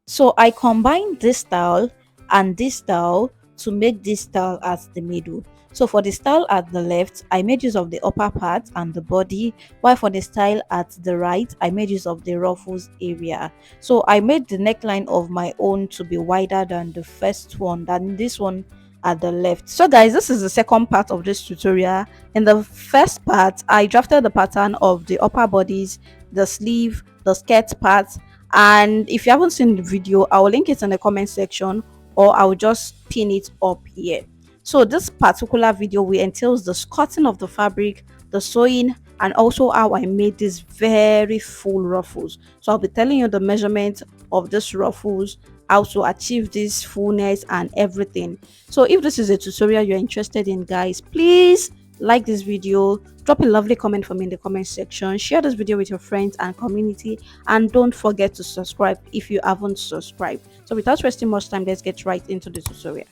So I combined this style and this style to make this style at the middle. So for the style at the left, I made use of the upper part and the body, while for the style at the right, I made use of the ruffles area. So I made the neckline of my own to be wider than the first one, than this one at the left. So guys, this is the second part of this tutorial. In the first part, I drafted the pattern of the upper bodies, the sleeve, the skirt part, and if you haven't seen the video, I'll link it in the comment section, or I'll just pin it up here. So this particular video will entails the cutting of the fabric, the sewing, and also how I made these very full ruffles. So I'll be telling you the measurement of this ruffles, how to achieve this fullness and everything. So if this is a tutorial you're interested in, guys, please like this video, drop a lovely comment for me in the comment section, share this video with your friends and community, and don't forget to subscribe if you haven't subscribed. So without wasting much time, let's get right into the tutorial.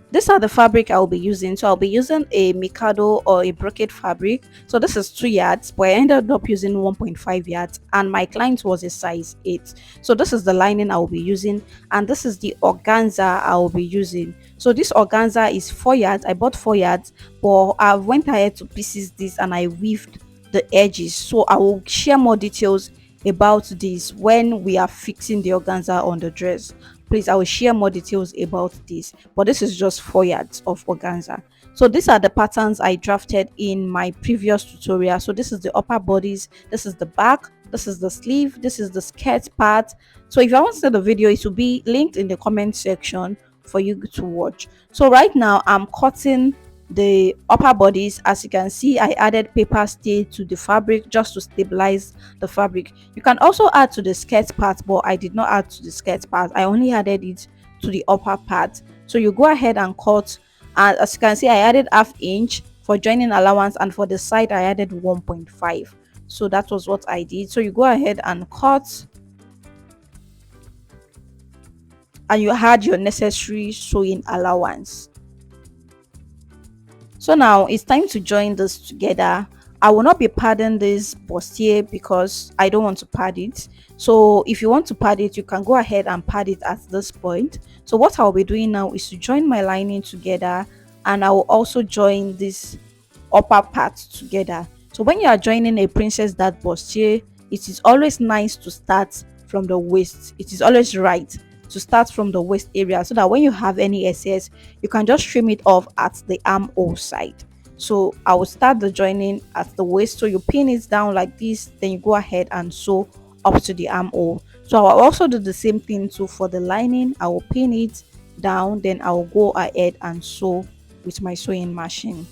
These are the fabric I'll be using. So I'll be using a mikado or a brocade fabric. So this is 2 yards, but I ended up using 1.5 yards, and my client was a size 8. So this is the lining I'll be using, and this is the organza I'll be using. So this organza is 4 yards. I bought 4 yards, but I went ahead to pieces this and I weaved the edges. So I will share more details about this when we are fixing the organza on the dress. Please, I will share more details about this, but this is just 4 yards of organza. So these are the patterns I drafted in my previous tutorial. So this is the upper bodies, this is the back, this is the sleeve, this is the skirt part. So if you haven't seen the video, it will be linked in the comment section for you to watch. So right now I'm cutting the upper bodies. As you can see, I added paper stay to the fabric just to stabilize the fabric. You can also add to the skirt part, but I did not add to the skirt part. I only added it to the upper part. So you go ahead and cut, and as you can see, I added ½ inch for joining allowance, and for the side I added 1.5. So that was what I did. So you go ahead and cut, and you add your necessary sewing allowance. So now it's time to join this together. I will not be padding this bustier because I don't want to pad it. So if you want to pad it, you can go ahead and pad it at this point. So what I'll be doing now is to join my lining together, and I will also join this upper part together. So when you are joining a princess dart bustier, it is always nice to start from the waist. It is always right to start from the waist area, so that when you have any excess, you can just trim it off at the armhole side. So I will start the joining at the waist. So you pin it down like this, then you go ahead and sew up to the armhole. So I will also do the same thing too for the lining. I will pin it down, then I will go ahead and sew with my sewing machine.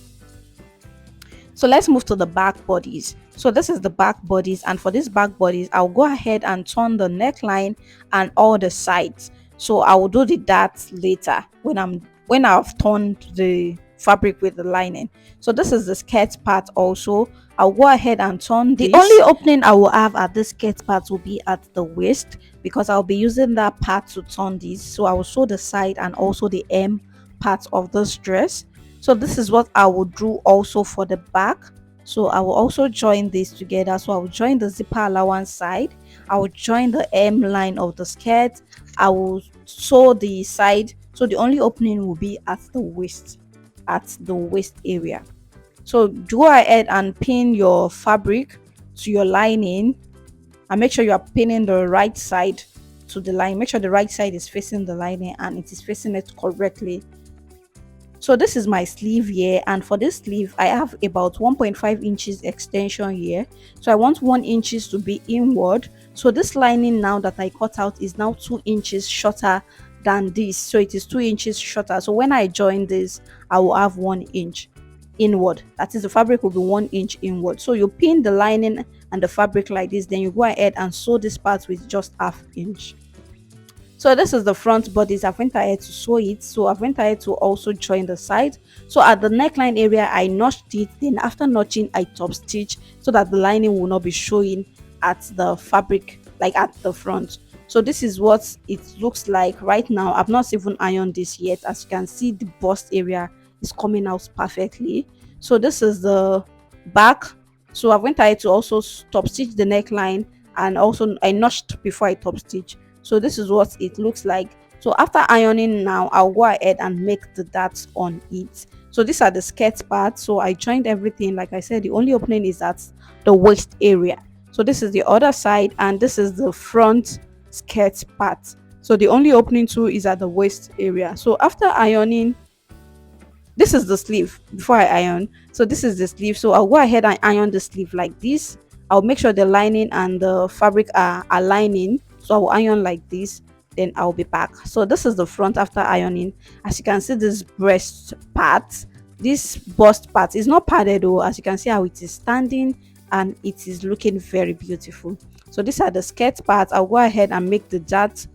So let's move to the back bodies. So this is the back bodies, and for this back bodies, I'll go ahead and turn the neckline and all the sides. So I will do the darts later when I've turned the fabric with the lining. So this is the skirt part also. I'll go ahead and turn this. The only opening I will have at this skirt part will be at the waist, because I'll be using that part to turn this. So I will sew the side and also the hem part of this dress. So this is what I will do also for the back. So I will also join this together. So I will join the zipper allowance side, I will join the hem line of the skirt, I will sew the side. So the only opening will be at the waist area. So go ahead and pin your fabric to your lining, and make sure you are pinning the right side to the line. Make sure the right side is facing the lining and it is facing it correctly. So this is my sleeve here, and for this sleeve I have about 1.5 inches extension here. So I want 1 inches to be inward. So this lining now that I cut out is now 2 inches shorter than this. So it is 2 inches shorter. So when I join this, I will have 1 inch inward. That is, the fabric will be 1 inch inward. So you pin the lining and the fabric like this, then you go ahead and sew this part with just ½ inch. So this is the front bodies. I've went ahead to sew it. So I've went ahead to also join the side. So at the neckline area I notched it, then after notching I top stitch, so that the lining will not be showing at the fabric, like at the front. So this is what it looks like right now. I've not even ironed this yet. As you can see, the bust area is coming out perfectly. So this is the back. So I went ahead to also top stitch the neckline, and also I notched before I top stitch. So this is what it looks like. So after ironing now, I'll go ahead and make the darts on it. So these are the skirt part. So I joined everything. Like I said, the only opening is at the waist area. So this is the other side, and this is the front skirt part. So the only opening too is at the waist area. So after ironing, this is the sleeve before I iron. So this is the sleeve. So I'll go ahead and iron the sleeve like this. I'll make sure the lining and the fabric are aligning. So I'll iron like this, then I'll be back. So this is the front after ironing. As you can see, this breast part, this bust part is not padded though. As you can see how it is standing, and it is looking very beautiful. So these are the skirt parts. I'll go ahead and make the dart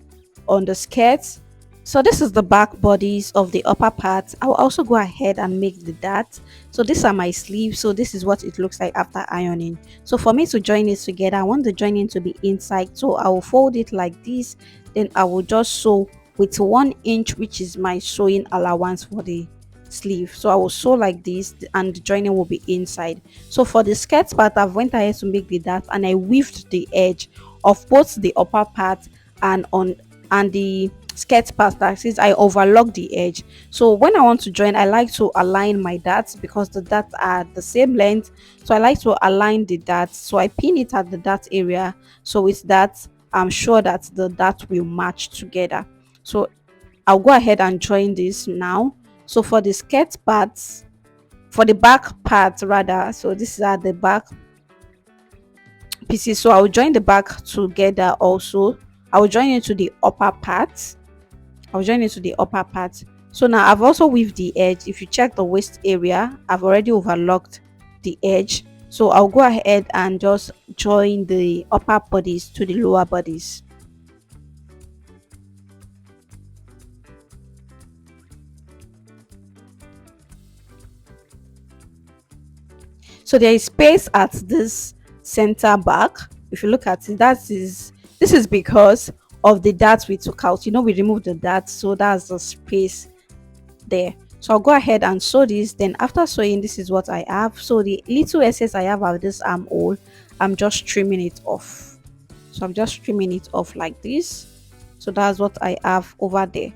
on the skirt. So this is the back bodies of the upper part. I'll also go ahead and make the dart. So these are my sleeves. So this is what it looks like after ironing. So for me to join it together, I want the joining to be inside. So I will fold it like this. Then I will just sew with 1 inch, which is my sewing allowance for the sleeve. So I will sew like this, and the joining will be inside. So for the skirt part, I've went ahead to make the dart, and I weaved the edge of both the upper part and on and the skirt part, that since I overlock the edge. So when I want to join, I like to align my darts because the darts are the same length. So I like to align the darts. So I pin it at the dart area. So with that, I'm sure that the dart will match together. So I'll go ahead and join this now. So for the skirt parts, for the back part rather, so these are the back pieces. So I'll join the back together also. I'll join it to the upper part. I'll join it to the upper part. So now I've also weaved the edge. If you check the waist area, I've already overlocked the edge. So I'll go ahead and just join the upper bodies to the lower bodies. So there is space at this center back. If you look at it, this is because of the darts we took out. You know, we removed the darts, so that's the space there. So I'll go ahead and sew this. Then after sewing, this is what I have. So the little excess I have of this armhole, I'm just trimming it off. So I'm just trimming it off like this. So that's what I have over there.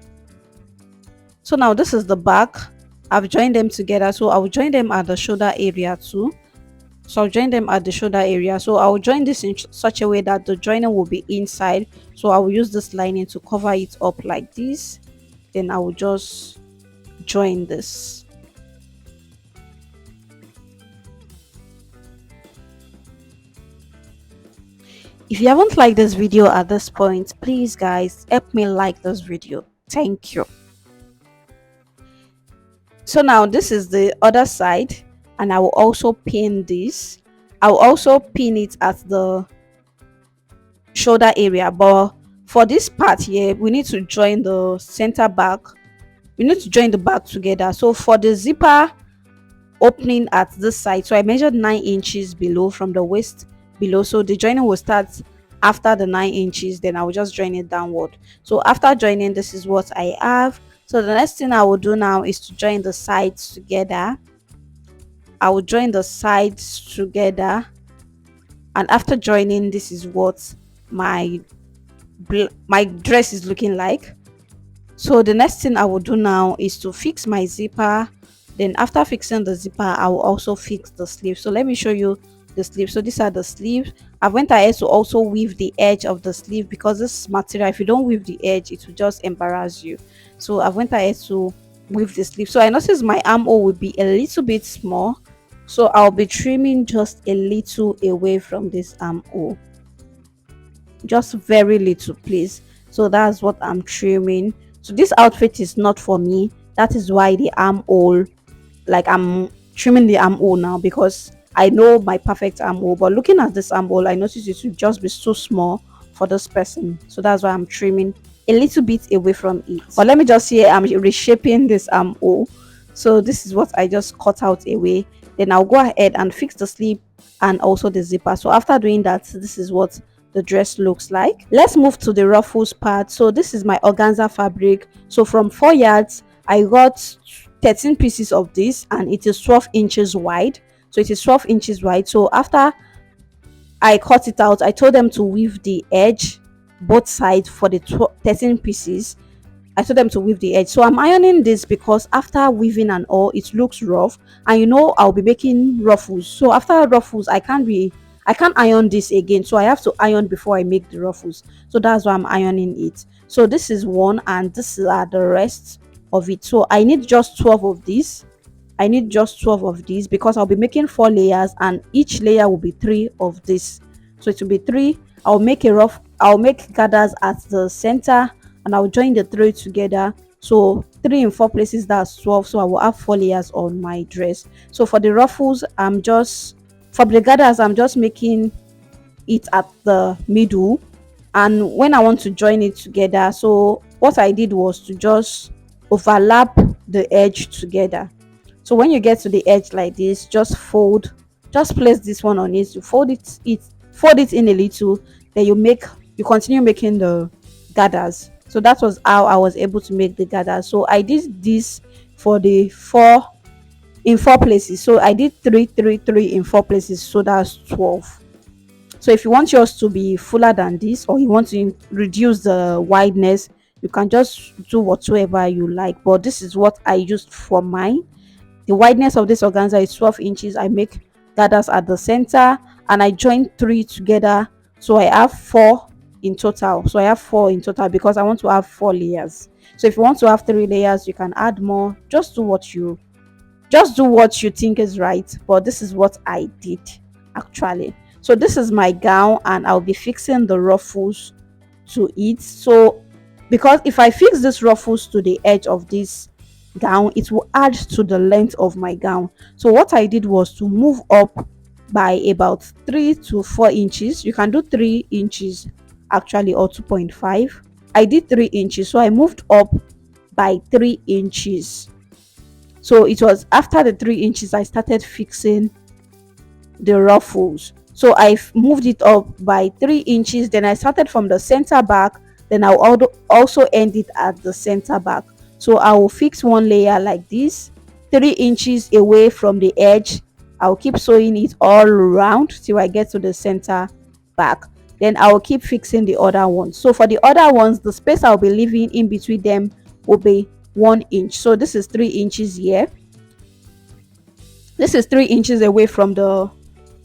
So now this is the back. I've joined them together. So I'll join them at the shoulder area too. So I'll join them at the shoulder area. So I'll join this in such a way that the joiner will be inside. So I will use this lining to cover it up like this. Then I will just join this. If you haven't liked this video at this point, please guys help me like this video. Thank you. So now this is the other side, and I will also pin this. I will also pin it at the shoulder area, but for this part here, we need to join the center back. We need to join the back together. So for the zipper opening at this side, so I measured 9 inches below from the waist below. So the joining will start after the 9 inches, then I will just join it downward. So after joining, this is what I have. So the next thing I will do now is to join the sides together. I will join the sides together, and after joining, this is what my dress is looking like. So the next thing I will do now is to fix my zipper. Then after fixing the zipper, I will also fix the sleeve. So let me show you the sleeve. So these are the sleeves. I went ahead to also weave the edge of the sleeve, because this material, if you don't weave the edge, it will just embarrass you. So I went ahead to weave the sleeve. So I noticed my armhole will be a little bit small, so I'll be trimming just a little away from this armhole, just very little please. So that's what I'm trimming. So this outfit is not for me. That is why the armhole, like I'm trimming the armhole now, because I know my perfect armhole, but looking at this armhole, I noticed it would just be so small for this person. So that's why I'm trimming a little bit away from it. But let me just say I'm reshaping this armhole. So this is what I just cut out away. Then I'll go ahead and fix the sleeve and also the zipper. So after doing that, this is what the dress looks like. Let's move to the ruffles part. So this is my organza fabric. So from 4 yards, I got 13 pieces of this, and it is 12 inches wide. So it is 12 inches wide. So after I cut it out, I told them to weave the edge both sides for the 13 pieces. I told them to weave the edge. So I'm ironing this because after weaving and all, it looks rough. And I'll be making ruffles. So after ruffles, I can't iron this again. So I have to iron before I make the ruffles. So that's why I'm ironing it. So this is one, and this are the rest of it. So I need just 12 of these. I need just 12 of these because I'll be making 4 layers, and each layer will be 3 of this. So it will be 3. I'll make gathers at the center, and I'll join the 3 together. So 3 in 4 places, that's 12. So I will have 4 layers on my dress. So for the ruffles, for the gathers, I'm just making it at the middle, and when I want to join it together, so what I did was to just overlap the edge together. So when you get to the edge like this, just place this one on it, you fold it in a little, then you continue making the gathers. So that was how I was able to make the gathers. So I did this for the 4 in 4 places. So I did 3 3 3 in 4 places, so that's 12. So if you want yours to be fuller than this, or you want to reduce the wideness, you can just do whatsoever you like, but this is what I used for mine. The wideness of this organza is 12 inches. I make gathers at the center, and I join 3 together, so I have 4 in total. So I have 4 in total because I want to have 4 layers. So if you want to have 3 layers, you can add more. Just do what you think is right, but this is what I did actually. So this is my gown, and I'll be fixing the ruffles to it. So because if I fix this ruffles to the edge of this gown, it will add to the length of my gown. So what I did was to move up by about 3 to 4 inches. You can do 3 inches actually, or 2.5. I did 3 inches, so I moved up by 3 inches. So it was after the 3 inches I started fixing the ruffles. So I moved it up by 3 inches, then I started from the center back, then I'll also end it at the center back. So I will fix one layer like this, 3 inches away from the edge. I'll keep sewing it all around till I get to the center back. Then I will keep fixing the other ones. So for the other ones, the space I'll be leaving in between them will be 1 inch. So this is 3 inches here. This is 3 inches away from the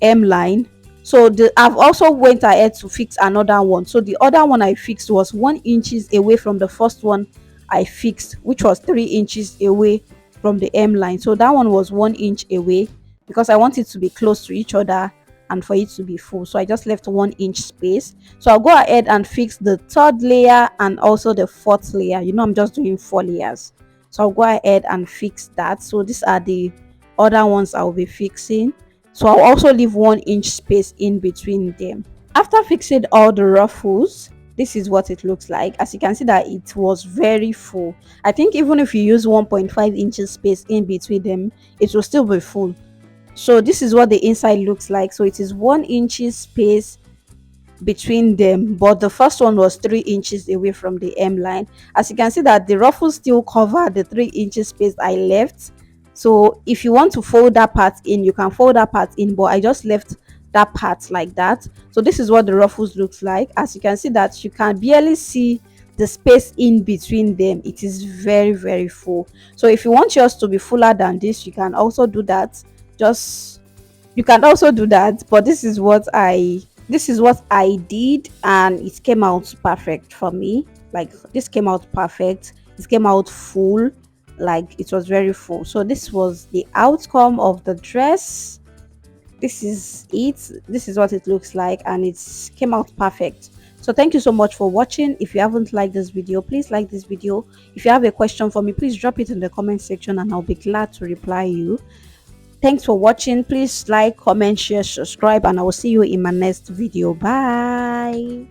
M line. So I've also went ahead to fix another one. So the other one I fixed was 1 inches away from the first one I fixed, which was 3 inches away from the M line. So that one was 1 inch away because I want it to be close to each other and for it to be full. So I just left 1 inch space. So I'll go ahead and fix the 3rd layer and also the 4th layer. I'm just doing 4 layers. So I'll go ahead and fix that. So these are the other ones I'll be fixing. So I'll also leave 1 inch space in between them. After fixing all the ruffles, this is what it looks like. As you can see that it was very full. I think even if you use 1.5 inches space in between them, it will still be full. So this is what the inside looks like. So it is 1 inch space between them, but the first one was 3 inches away from the M line. As you can see that the ruffles still cover the 3 inches space I left. So if you want to fold that part in, you can fold that part in, but I just left that part like that. So this is what the ruffles looks like. As you can see that you can barely see the space in between them. It is very, very full. So if you want yours to be fuller than this, you can also do that. You can also do that, but this is what I did, and it came out perfect for me. Like, this came out perfect. It came out full, like it was very full. So this was the outcome of the dress. This is it. This is what it looks like, and it came out perfect. So thank you so much for watching. If you haven't liked this video, please like this video. If you have a question for me, please drop it in the comment section and I'll be glad to reply you. Thanks for watching. Please like, comment, share, subscribe, and I will see you in my next video. Bye.